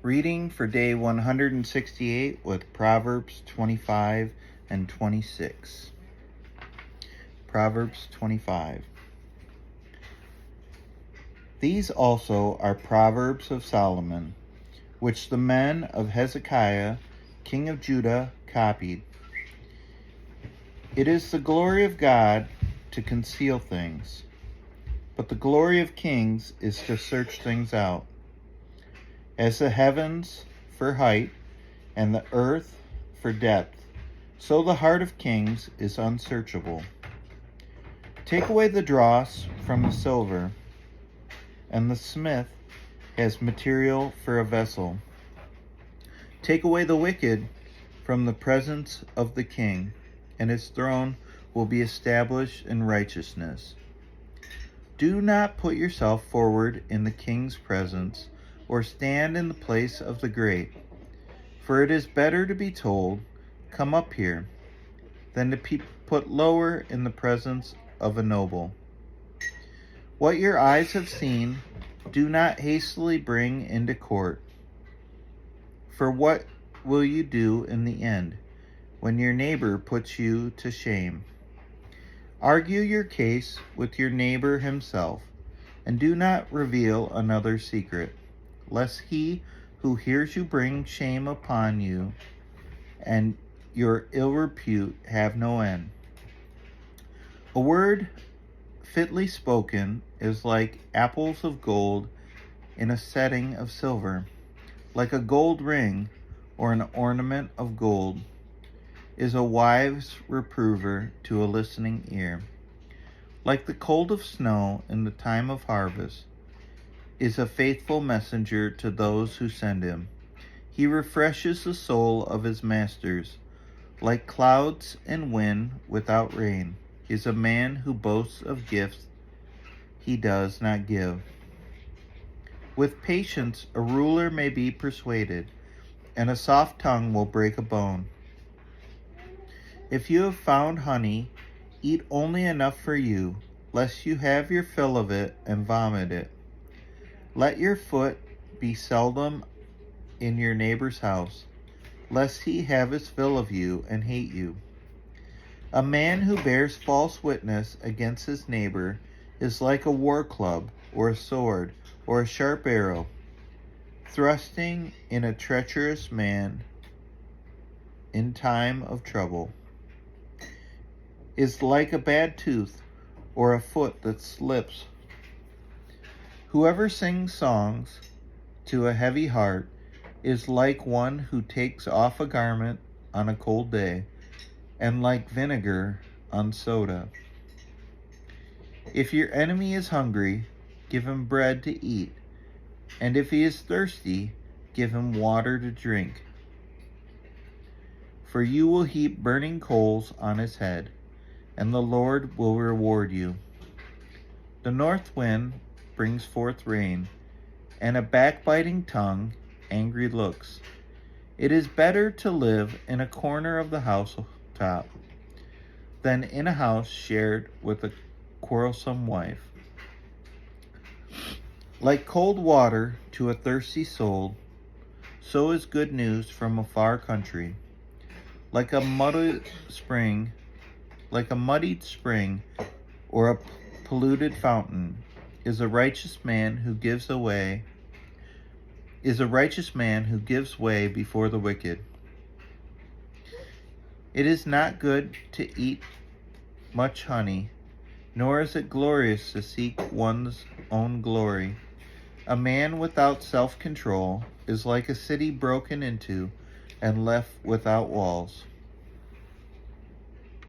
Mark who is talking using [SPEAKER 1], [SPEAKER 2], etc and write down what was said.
[SPEAKER 1] Reading for day 168 with Proverbs 25 and 26. Proverbs 25. These also are Proverbs of Solomon, which the men of Hezekiah, king of Judah, copied. It is the glory of God to conceal things, but the glory of kings is to search things out. As the heavens for height and the earth for depth, so the heart of kings is unsearchable. Take away the dross from the silver, and the smith has material for a vessel. Take away the wicked from the presence of the king, and his throne will be established in righteousness. Do not put yourself forward in the king's presence, or stand in the place of the great. For it is better to be told, "Come up here," than to be put lower in the presence of a noble. What your eyes have seen, do not hastily bring into court. For what will you do in the end, when your neighbor puts you to shame? Argue your case with your neighbor himself, and do not reveal another's secret, lest he who hears you bring shame upon you, and your ill repute have no end. A word fitly spoken is like apples of gold in a setting of silver, like a gold ring or an ornament of gold is a wise reprover to a listening ear. Like the cold of snow in the time of harvest is a faithful messenger to those who send him. He refreshes the soul of his masters. Like clouds and wind without rain is a man who boasts of gifts he does not give. With patience a ruler may be persuaded, and a soft tongue will break a bone. If you have found honey, eat only enough for you, lest you have your fill of it and vomit it. Let your foot be seldom in your neighbor's house, lest he have his fill of you and hate you. A man who bears false witness against his neighbor is like a war club or a sword or a sharp arrow, thrusting in a treacherous man in time of trouble. Is like a bad tooth or a foot that slips. Whoever sings songs to a heavy heart is like one who takes off a garment on a cold day, and like vinegar on soda. If your enemy is hungry, give him bread to eat, and if he is thirsty, give him water to drink. For you will heap burning coals on his head, and the Lord will reward you. The north wind brings forth rain, and a backbiting tongue angry looks. It is better to live in a corner of the housetop than in a house shared with a quarrelsome wife. Like cold water to a thirsty soul, so is good news from a far country. Like a muddied spring or a polluted fountain is a righteous man who gives way before the wicked. It is not good to eat much honey, nor is it glorious to seek one's own glory. A man without self-control is like a city broken into and left without walls.